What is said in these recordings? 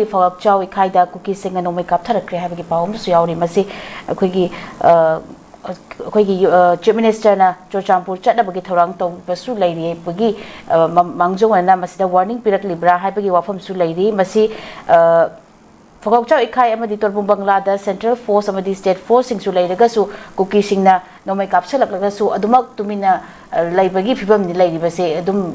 amadi fawak chaw ikhaida cookie singa nomai kaptharakre habagi pawum su yauri masi akhoi Chief Minister na Chochampur chatnabagi thorang tawbasu lairi bagi mangjongana masida warning pirak libra haibagi wafam su lairi masi Fawak chaw ikhai amadi torbung Bangladesh Central Force amadi State Force singsu lairagasu cookie singna nomai kapsalaklagasu adumak tumina laibagi phibam ni lairi base adum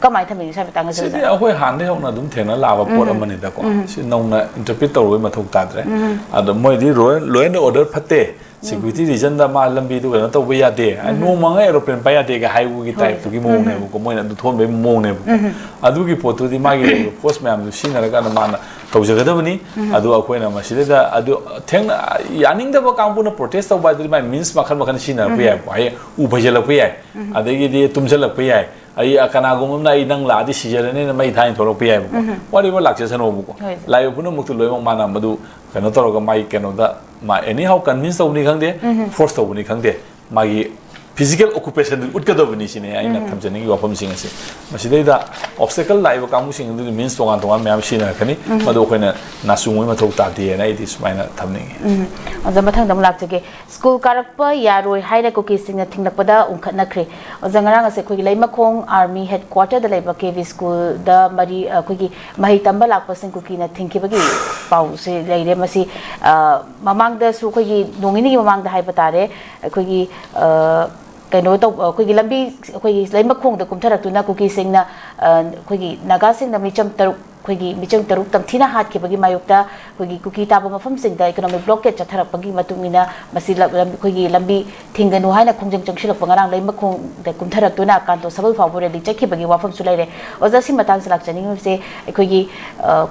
kamai thami sa betang sa si ahoi hande hona dum thena lava pot amani da ko si nongna interpret tawroi mathok tadre adu moi di law and order phatte security reason da ma lambi du na tawba yade no manga aeroplane pa yade ga highway gi type tu gi mong ne ko moi na du thon be mong ne adu gi potu di ma gi post ma'am du sinara ga na ma tawjagadabani adu akoina masida adu theng yaning da ba kangbu na protest tawba di ma means makhan makhan sinara pa ya bai u bhajala pa ya adagi di tumjala pa ya ai akana gumam na inang la di sijarane na mai thain thoro pa ya whatever lakse sano bu ko lai puna muktu loi ma na madu kano toro ga mai kano da ma anyhow convince tawni khangde force tawni khangde magi physical occupation utgadabani sine aina thamjani gi wapam sing ase masidai da obstacle laiba kamu sing du means tongan tongan myam sina khani madu khoina nasungoi mathau ta de na idi sumaina thamning oza mathang dam lak jage school karakpa yaroi haira cookie sing na thingnapada ungkhatna khre oza ngarang ase khoi laimakhong army headquarter da laiba KV school da mari khoi mahi tamba lakpa sing cookie na thingkibagi pau se laire masi mamang da su khoi nongini mamang da haiba tare khoi kano to khoi lambi khoi laimakhong da kumtharak cookie sing na khoi naga sing na micham taruk khoi michang taruk tamthina hat ke bagi mayukta khoi cookie taba mafam sing da economic blockade chatharak bagi matungina masi khoi lambi thinganu haina khongjang changsilak bangarang laimakhong da kumtharak tuna kanto sabal fawbore li chakhi bagi wafam sulaire oza si matang salak chaning se khoi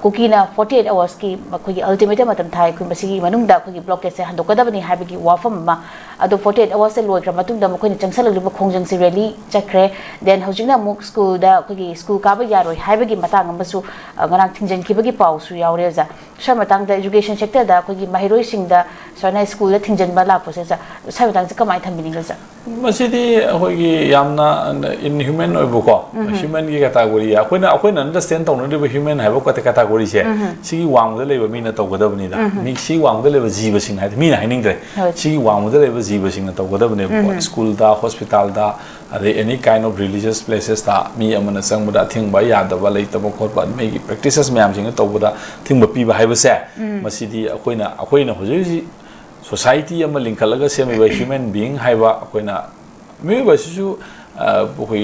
cookie na 48 hours ki khoi ultimate matam thai khoi masi manung da khoi blockade se handokadabani habagi wafam ma ado 48 hours se loikra matung da khoi changsalak liba khongjang si rally chakre then hojingna muk school da khoi school ka ba yaroi habagi matang amasu ngarang thingjan ki bagi pau su yaure za shamatang da education sector da khoi mahiroi sing da sona school da thingjan ba la process sa shamatang se kamai thambini ga za masidi khoi yamna inhuman oibu ko human gi category akoina understand tawna de human haibo ko category se sigi wang da leba mina tawgadabni da ni si wang da leba jiba sing hai mina haining dre sigi wang da leba jiba sing na tawgadabni school da hospital da any kind of religious places da mi amana sangbuda thingba yadaba leitaba khotba megi practices myam sing tawbuda thingba piba haiba se masidi akoina hoji society ama linkhalaga semiba human being haiba akoina mi ba su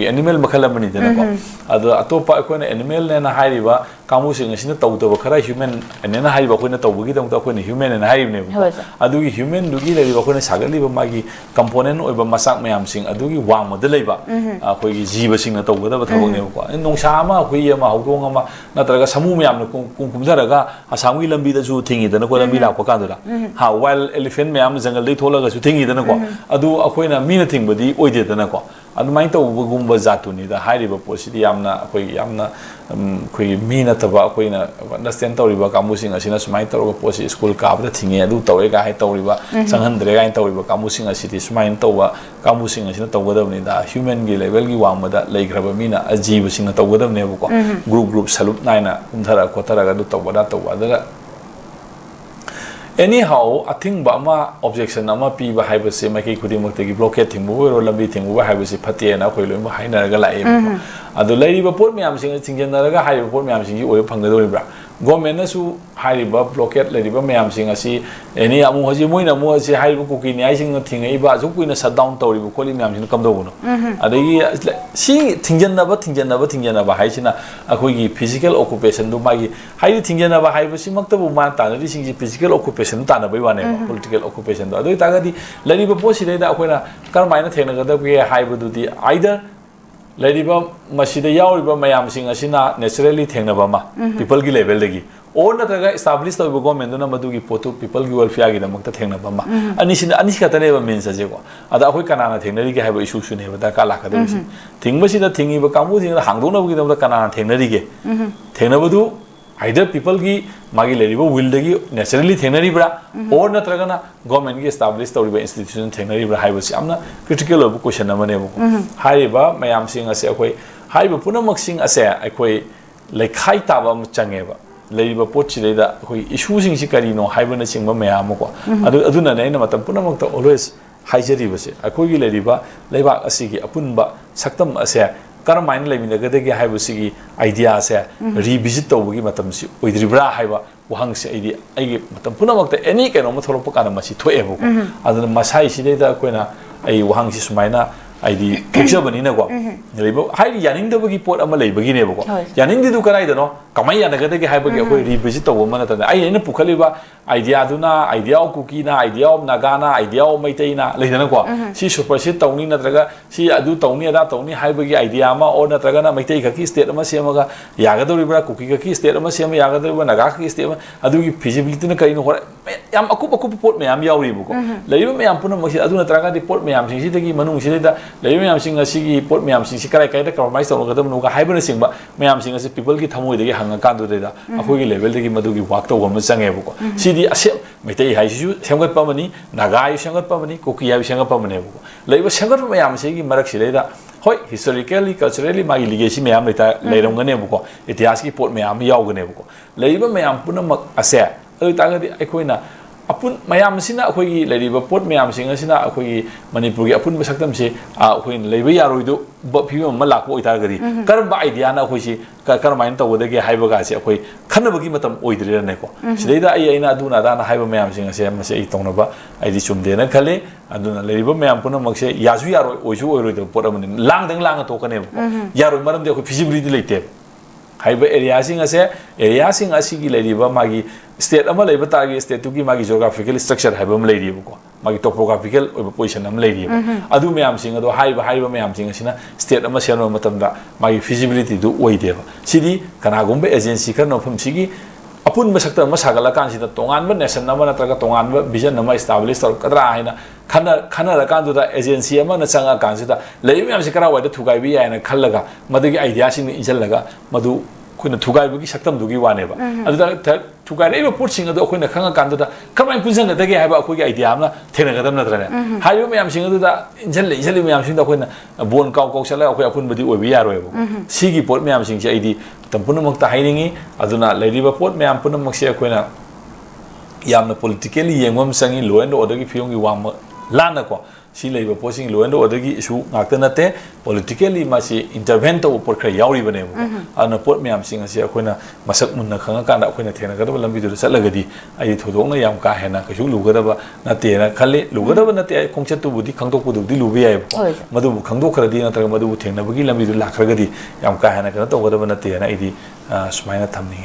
animal makhalamani dena ko ado atopa akoina animal ne na haiba kamu sing asina tawdaba khara human enena haiba akoina tawbugi dong akoina human ne haibne adugi human dugi leiba akoina sagali ba magi component oiba masak mayam sing adugi wang mod leiba akoigi jiba sing na tawgada ba thawang ne ko nongsa ma khoi ama hawdong ama natraga samu mayam na kumjaraga asamgi lambi da su thingi dena ko lambi la ko kadura ha wild elephant mayam jungle dei tholaga su thingi dena ko adu akoina mina thingbadi oide dena ko adumai tawbugumba zatuni da hairiba posidi yamna khoi mina taba akoina understand tawriba kamusing asina sumai tawga posi school kabda thinge adu tawe ga hai tawriba sanghandre ga tawriba kamusing asidi sumai tawba kamusing asina tawgadabni da human gi level gi wangmada leigraba mina ajiba singna tawgadabne bu ko group salup naina umthara kotara ga du tawbada da anyhow I think ba ma objection ama pi ba haiba se mai khudi mak tegi blockade thing bu ro lambi thing bu haiba se phatie na khoi loi ma haina ga lai adu lai ba pot myam sing thingjen na ga hai pot myam sing oi phang do bra government na su hai ba blockade lai ba myam sing asi any amu hoji moina mo asi hai bu ku ki ni ai sing thing ai ba ju kuina shut down tori bu kholi myam sing kam do no adagi si thingjen na ba hai sina akhoi gi physical occupation do magi hai thingjen na ba hai ba si mak ta bu ma ta ri sing physical occupation ta na bai wane political occupation do adu ta ga di lai ba posi dai da akoina karmaina thena ga da bi hai bu du di either Ladiba Masida Yauriba Mayam Sing Asina naturally Tenabama, people gi level degi. Or not established the government Madugi Potu, people gi welfare gi the Mukta Tenabama. Anishka never means as you go. Ada Hukanana Teneri have issues in the Kalaka. Think Masida Tingi Bakamu in the Hanguna with the Kanana Teneri. Tenabadu. Either people gi magi leribo will degi naturally thenari bra or na tragana government gi established the institution thenari bra haibasi amna critical of question amane bu haiba mayam sing ase akoi haiba punamak sing ase akoi lekhai taba mu change ba ꯂꯩꯔꯤꯕ ꯄꯣꯠꯁꯤꯗꯩꯗ ꯑꯩꯈꯣꯏ ꯏꯁꯨꯁꯤꯡꯁꯤ ꯀꯔꯤꯅꯣ ꯍꯥꯏꯕꯅꯆꯤꯡꯕ ꯃꯌꯥꯝ ꯑꯃꯀꯣ ꯑꯗꯨꯅꯅꯦ ꯑꯩꯅ ꯃꯇꯝ ꯄꯨꯝꯅꯃꯛꯇ always ꯍꯥꯏꯖꯔꯤꯕꯁꯦ ꯑꯩꯈꯣꯏꯒꯤ ꯂꯩꯔꯤꯕ ꯂꯩꯕꯥꯛ ꯑꯁꯤꯒꯤ ꯑꯄꯨꯟꯕ ꯁꯛꯇꯝ ꯑꯁꯦ ꯀꯔꯝꯍꯥꯏꯅ ꯂꯩꯃꯤꯟꯅꯒꯗꯒꯦ ꯍꯥꯏꯕꯁꯤꯒꯤ ꯑꯥꯏꯗꯤꯌꯥꯁꯦ ꯔꯤꯚꯤꯖꯤꯠ ꯇꯧꯕꯒꯤ ꯃꯇꯝꯁꯤ ꯑꯣꯏꯗ꯭ꯔꯤꯕ꯭ꯔꯥ ꯍꯥꯏꯕ ꯋꯥꯍꯪꯁꯦ ꯑꯩꯒꯤ ꯃꯇꯝ ꯄꯨꯝꯅꯃꯛꯇ ꯑꯦꯅꯤ ꯀꯩꯅꯣꯝꯃ ꯊꯣꯛꯂꯛꯄ ꯀꯥꯟꯗ ꯃꯁꯤ ꯊꯣꯛꯑꯦꯕꯀꯣ ꯑꯗꯨꯅ ꯃꯁꯥꯏꯁꯤꯗꯩꯗ ꯑꯩꯈꯣꯏꯅ ꯑꯩ ꯋꯥꯍꯪꯁꯤ ꯁꯨꯃꯥꯏꯅ ꯑꯩꯗꯤ ꯊꯣꯛꯆꯕꯅꯤꯅꯀꯣ ꯂꯩꯕ ꯍꯥꯏꯗꯤ ꯌꯥꯅꯤꯡꯗꯕꯒꯤ ꯄꯣꯠ ꯑꯃ ꯂꯩꯕꯒꯤꯅꯦꯕꯀꯣ ꯌꯥꯅꯤꯡꯗꯤꯗꯨ ꯀꯗꯥꯏꯗꯅꯣ ꯀꯃꯥꯏꯅ ꯌꯥꯅꯒꯗꯒꯦ ꯍꯥꯏꯕꯒꯤ ꯑꯩꯈꯣꯏ ꯔꯤꯚꯤꯖꯤꯠ ꯇꯧꯕ ꯑꯃ ꯅꯠꯇꯅ ꯑꯩꯅ ꯄꯨꯈꯠꯂꯤꯕ ꯑꯥꯏꯗꯤꯌꯥꯗꯨꯅ ꯑꯥꯏꯗꯤꯌꯥ ꯑꯣꯐ ꯀꯨꯀꯤꯅ ꯑꯥꯏꯗꯤꯌꯥ ꯑꯣꯐ ꯅꯥꯒꯥꯅ ꯑꯥꯏꯗꯤꯌꯥ ꯑꯣꯐ ꯃꯩꯇꯩꯅ ꯂꯩꯗꯅꯀꯣ ꯁꯤ ꯁꯨꯄꯔꯁꯤꯠ ꯇꯧꯅꯤ ꯅꯠꯇ꯭ꯔꯒ ꯁꯤ ꯑꯗꯨ ꯇꯧꯅꯤ ꯑꯗꯥ ꯇꯧꯅꯤ ꯍꯥꯏꯕꯒꯤ ꯑꯥꯏꯗꯤꯌꯥ ꯑꯃ ꯑꯣꯔ ꯅꯠꯇ꯭ꯔꯒꯅ ꯃꯩꯇꯩ ꯈꯛꯀꯤ ꯁ꯭ꯇꯦꯠ ꯑꯃ ꯁꯦꯝꯃꯒ ꯌꯥꯒꯗꯧꯔꯤꯕ꯭ꯔꯥ ꯀꯨꯀꯤ ꯈꯛꯀꯤ ꯁ꯭ꯇꯦꯠ ꯑꯃ ꯁꯦꯝꯕ ꯌꯥꯒꯗꯧꯔꯤꯕ꯭ꯔꯥ ꯅꯥꯒꯥ ꯈꯛꯀꯤ ꯁ꯭ꯇꯦꯠ ꯑꯃ ꯑꯗꯨꯒꯤ ꯐꯤꯖꯤꯕꯤꯂꯤꯇꯤꯅ ꯀꯔꯤꯅꯣ ꯍꯣꯔꯦꯟ ꯌꯥꯝ ꯑꯀꯨꯞꯄ ꯄꯣꯠ ꯃꯌꯥꯝ ꯌꯥꯎꯔꯤꯕꯀꯣ ꯂꯩꯔꯤꯕ ꯃꯌꯥꯝ ꯄꯨꯝꯅꯃꯛꯁꯤ ꯑꯗꯨ ꯅꯠꯇ꯭ꯔꯒꯗꯤ ꯄꯣꯠ ꯃꯌꯥꯝꯁꯤꯡꯁꯤꯗꯒꯤ ꯃꯅꯨꯡꯁꯤꯗꯩꯗ ꯂꯩꯔꯤꯕ ꯃꯌꯥꯝꯁꯤꯡ ꯑꯁꯤꯒꯤ ꯄꯣꯠ ꯃꯌꯥꯝꯁꯤꯡꯁꯤ ꯀꯗꯥꯏꯗ ꯀꯝꯄ꯭ꯔꯣꯃꯥꯏꯁ ꯇꯧꯅꯒꯗꯕꯅꯣꯒ ꯍꯥꯏꯕꯅꯆꯤꯡꯕ ꯃꯌꯥꯝꯁꯤꯡ ꯑꯁꯤ ꯄꯤꯄꯜꯒꯤ ꯊꯃꯣꯏꯗꯒꯤ ꯍꯪꯉꯀꯥꯟꯗꯨꯗꯩꯗ ꯑꯩꯈꯣꯏꯒꯤ ꯂꯦꯚꯦꯜꯗꯒꯤ ꯃꯗꯨꯒꯤ ꯋꯥꯛ ꯇꯧꯕ ꯑꯃ ꯆꯪꯉꯦꯕꯀꯣ ꯁꯤꯗꯤ ꯃꯩꯇꯩ ꯍꯥꯏꯁꯤꯁꯨ ꯁꯦꯝꯒꯠꯄ ꯑꯃꯅꯤ ꯅꯥꯒꯥ ꯍꯥꯏꯁꯨ ꯁꯦꯝꯒꯠꯄ ꯑꯃꯅꯤ ꯀꯨꯀꯤ ꯍꯥꯏꯁꯨ ꯁꯦꯝꯒꯠꯄ ꯑꯃꯅꯦꯕꯀꯣ ꯂꯩꯔꯤꯕ ꯁꯦꯝꯒꯠꯄ ꯃꯌꯥꯝꯁꯤꯒꯤ ꯃꯔꯛꯁꯤꯗꯩꯗ ꯍꯣꯏ ꯍꯤꯁꯇꯣꯔꯤꯀꯦꯜꯂꯤ ꯀꯜꯆꯔꯦꯜꯂꯤ ꯃꯥꯒꯤ ꯂꯤꯒꯦꯁꯤ ꯃꯌꯥꯝ ꯂꯩꯔꯝꯒꯅꯦꯕꯀꯣ ꯏꯇꯤꯍꯥꯁꯀꯤ ꯄꯣꯠ ꯃꯌꯥꯝ ꯑꯃ ꯌꯥꯎꯒꯅꯦꯕꯀꯣ ꯂꯩꯔꯤꯕ ꯃꯌꯥꯝ ꯄꯨꯝꯅꯃꯛ ꯑꯁꯦ ꯑꯗꯨ ꯑꯣꯏꯇꯥꯔꯒꯗꯤ ꯑꯩꯈꯣꯏꯅ ꯃꯌꯥꯝ ꯑꯁꯤꯅ ꯑꯩꯈꯣꯏꯒꯤ ꯂꯩꯔꯤꯕ ꯄꯣꯠ ꯃꯌꯥꯝꯁꯤꯡ ꯑꯁꯤꯅ ꯑꯩꯈꯣꯏꯒꯤ ꯃꯅꯤꯄꯨꯔꯒꯤ ꯑꯄꯨꯟꯕ ꯁꯛꯇꯝꯁꯤ ꯑꯩꯈꯣꯏꯅ ꯂꯩꯕ ꯌꯥꯔꯣꯏꯗꯕ ꯐꯤꯕꯝ ꯑꯃ ꯂꯥꯛꯄ ꯑꯣꯏꯇꯥꯔꯒꯗꯤ ꯀꯔꯝꯕ ꯑꯥꯏꯗꯤꯌꯥꯅ ꯑꯩꯈꯣꯏꯁꯤ ꯀꯔꯝꯍꯥꯏꯅ ꯇꯧꯒꯗꯒꯦ ꯍꯥꯏꯕꯒꯥꯁꯦ ꯑꯩꯈꯣꯏ ꯈꯟꯅꯕꯒꯤ ꯃꯇꯝ ꯑꯣꯏꯗ꯭ꯔꯤꯔꯅꯦꯀꯣ ꯁꯤꯗꯩꯗ ꯑꯩꯅ ꯑꯗꯨꯅ ꯑꯗꯥꯅ ꯍꯥꯏꯕ ꯃꯌꯥꯝꯁꯤꯡ ꯑꯁꯦ ꯃꯁꯤ ꯑꯩ ꯇꯧꯅꯕ ꯑꯩꯗꯤ ꯆꯨꯝꯗꯦꯅ ꯈꯜꯂꯤ ꯑꯗꯨꯅ ꯂꯩꯔꯤꯕ ꯃꯌꯥꯝ ꯄꯨꯝꯅꯃꯛꯁꯦ ꯌꯥꯁꯨ ꯌꯥꯔꯣꯏ ꯑꯣꯏꯁꯨ ꯑꯣꯏꯔꯣꯏꯗꯕ ꯄꯣꯠ ꯑꯃꯅꯤ ꯂꯥꯡꯗ ꯇꯣꯛꯀꯅꯦꯕꯀꯣ ꯌꯥꯔꯣꯏ ꯃꯔꯝꯗꯤ ꯑꯩꯈꯣꯏ ꯐꯤꯖꯤꯕꯤꯂꯤꯇꯤ ꯂꯩꯇꯦꯕ ꯍꯥꯏꯕ ꯑꯦꯔꯤꯌꯥꯁꯤꯡ ꯑꯁꯤꯒꯤ ꯂꯩꯔꯤꯕ ꯃꯥꯒꯤ ꯁ꯭ꯇꯦꯠ ꯑꯃ ꯂꯩꯕ ꯇꯥꯔꯒꯤ ꯁ꯭ꯇꯦꯠꯇꯨꯒꯤ ꯃꯥꯒꯤ ꯖꯤꯑꯣꯒ꯭ꯔꯥꯐꯤꯀꯦꯜ ꯁ꯭ꯇ꯭ꯔꯛꯆꯔ ꯍꯥꯏꯕ ꯑꯃ ꯂꯩꯔꯤꯕꯀꯣ ꯃꯥꯒꯤ ꯇꯣꯄꯣꯒ꯭ꯔꯥꯐꯤꯀꯦꯜ ꯑꯣꯏꯕ ꯄꯣꯖꯤꯁꯟ ꯑꯃ ꯂꯩꯔꯤꯕ ꯑꯗꯨ ꯃꯌꯥꯝꯁꯤꯡ ꯑꯗꯣ ꯍꯥꯏꯔꯤꯕ ꯃꯌꯥꯝꯁꯤꯡ ꯑꯁꯤꯅ ꯁ꯭ꯇꯦꯠ ꯑꯃ ꯁꯦꯝꯕ ꯃꯇꯝꯗ ꯃꯥꯒꯤ ꯐꯤꯖꯤꯕꯤꯂꯤꯇꯤꯗꯨ ꯑꯣꯏꯗꯦꯕ ꯁꯤꯗꯤ ꯀꯅꯥꯒꯨꯝꯕ ꯑꯦꯖꯦꯟꯁꯤ ꯈꯔꯅ ꯃꯐꯝꯁꯤꯒꯤ ꯑꯄꯨꯟꯕ ꯁꯛꯇꯝ ꯑꯃ ꯁꯥꯒꯠꯂꯀꯥꯟꯁꯤꯗ ꯇꯣꯉꯥꯟꯕ ꯅꯦꯁꯟ ꯑꯃ ꯅꯠꯇ꯭ꯔꯒ ꯇꯣꯉꯥꯟꯕ ꯚꯤꯖꯟ ꯑꯃ ꯏꯁꯇꯥꯕ꯭ꯂꯤꯁ ꯇꯧꯔꯛꯀꯗ꯭ꯔꯥ ꯍꯥꯏꯅ ꯈꯟꯅꯔꯀꯥꯟꯗꯨꯗ ꯑꯦꯖꯦꯟꯁꯤ ꯑꯃꯅ ꯆꯪꯉꯀꯥꯟꯁꯤꯗ ꯂꯩꯔꯤꯕ ꯃꯌꯥꯝꯁꯤ ꯀꯔꯥꯏꯋꯥꯏꯗ ꯊꯨꯒꯥꯏꯕ ꯌꯥꯏꯅ ꯈꯜꯂꯒ ꯃꯗꯨꯒꯤ ꯑꯥꯏꯗꯤꯌꯥꯁꯤꯡꯅ ꯏꯟꯁꯤꯜꯂꯒ ꯃꯗꯨ ꯑꯩꯈꯣꯏꯅ ꯊꯨꯒꯥꯏꯕꯒꯤ ꯁꯛꯇꯝꯗꯨꯒꯤ ꯋꯥꯅꯦꯕ ꯑꯗꯨꯗ ꯊꯨꯒꯥꯏꯔꯛꯏꯕ ꯄꯣꯠꯁꯤꯡ ꯑꯗꯨ ꯑꯩꯈꯣꯏꯅ ꯈꯪꯉꯀꯥꯟꯗꯨꯗ ꯀꯔꯝꯍꯥꯏꯅ ꯄꯨꯟꯁꯤꯟꯒꯗꯒꯦ ꯍꯥꯏꯕ ꯑꯩꯈꯣꯏꯒꯤ ꯑꯥꯏꯗꯤꯌꯥ ꯑꯃ ꯊꯦꯡꯅꯒꯗꯕ ꯅꯠꯇ꯭ꯔꯅꯦ ꯍꯥꯏꯔꯤꯕ ꯃꯌꯥꯝꯁꯤꯡ ꯑꯗꯨꯗ ꯏꯟꯁꯤꯜꯂꯤꯕ ꯃꯌꯥꯝꯁꯤꯡꯗ ꯑꯩꯈꯣꯏꯅ ꯕꯣꯟ ꯆꯠꯂꯒ ꯑꯩꯈꯣꯏ ꯑꯄꯨꯟꯕꯗꯤ ꯑꯣꯏꯕ ꯌꯥꯔꯣꯏꯕ ꯁꯤꯒꯤ ꯄꯣꯠ ꯃꯌꯥꯝꯁꯤꯡꯁꯦ ꯑꯩꯗꯤ ꯃꯇꯝ ꯄꯨꯝꯅꯃꯛꯇ ꯍꯥꯏꯅꯤꯡꯉꯤ ꯑꯗꯨꯅ ꯂꯩꯔꯤꯕ ꯄꯣꯠ ꯃꯌꯥꯝ ꯄꯨꯝꯅꯃꯛꯁꯦ ꯑꯩꯈꯣꯏꯅ ꯌꯥꯝꯅ ꯄꯣꯂꯤꯇꯤꯀꯦꯜꯂꯤ ꯌꯦꯡꯕ ꯑꯃ ꯆꯪꯉꯤ ꯂꯣ ꯑꯦꯟ ꯑꯣꯔꯗꯔꯒꯤ ꯐꯤꯕꯝꯒꯤ ꯋꯥꯡꯃ ꯂꯥꯟꯅꯀꯣ ꯁꯤ ꯂꯩꯕ ꯄꯣꯠꯁꯤꯡ ꯂꯣ ꯑꯦꯟ ꯑꯣꯔꯗꯔꯒꯤ ꯏꯁꯨ ꯉꯥꯛꯇ ꯅꯠꯇꯦ ꯄꯣꯂꯤꯇꯤꯀꯦꯜꯂꯤ ꯃꯁꯤ ꯏꯟꯇꯔꯚꯦꯟ ꯇꯧꯕ ꯄꯣꯠ ꯈꯔ ꯌꯥꯎꯔꯤꯕꯅꯦꯕꯀꯣ ꯑꯗꯨꯅ ꯄꯣꯠ ꯃꯌꯥꯝꯁꯤꯡ ꯑꯁꯤ ꯑꯩꯈꯣꯏꯅ ꯃꯁꯛ ꯃꯨꯟꯅ ꯈꯪꯉꯀꯥꯟꯗ ꯑꯩꯈꯣꯏꯅ ꯊꯦꯡꯅꯒꯗꯕ ꯂꯝꯕꯤꯗꯨꯗ ꯆꯠꯂꯒꯗꯤ ꯑꯩ ꯊꯣꯏꯗꯣꯛꯅ ꯌꯥꯝ ꯀꯥ ꯍꯦꯟꯅ ꯀꯩꯁꯨ ꯂꯨꯒꯗꯕ ꯅꯠꯇꯦꯅ ꯈꯜꯂꯤ ꯂꯨꯒꯗꯕ ꯅꯠꯇꯦ ꯑꯩ ꯈꯣꯡꯆꯠꯇꯨꯕꯨꯗꯤ ꯈꯪꯗꯣꯛꯄꯗꯨꯕꯨꯗꯤ ꯂꯨꯕ ꯌꯥꯏꯕꯀꯣ ꯃꯗꯨꯕꯨ ꯈꯪꯗꯣꯛꯈ꯭ꯔꯗꯤ ꯅꯠꯇ꯭ꯔꯒ ꯃꯗꯨꯕꯨ ꯊꯦꯡꯅꯕꯒꯤ ꯂꯝꯕꯤꯗꯨ ꯂꯥꯛꯈ꯭ꯔꯒꯗꯤ ꯌꯥꯝ ꯀꯥ ꯍꯦꯟꯅ ꯀꯩꯅꯣ ꯇꯧꯒꯗꯕ ꯅꯠꯇꯦꯅ ꯑꯩꯗꯤ ꯁꯨꯃꯥꯏꯅ ꯊꯝꯅꯤꯡꯉꯤ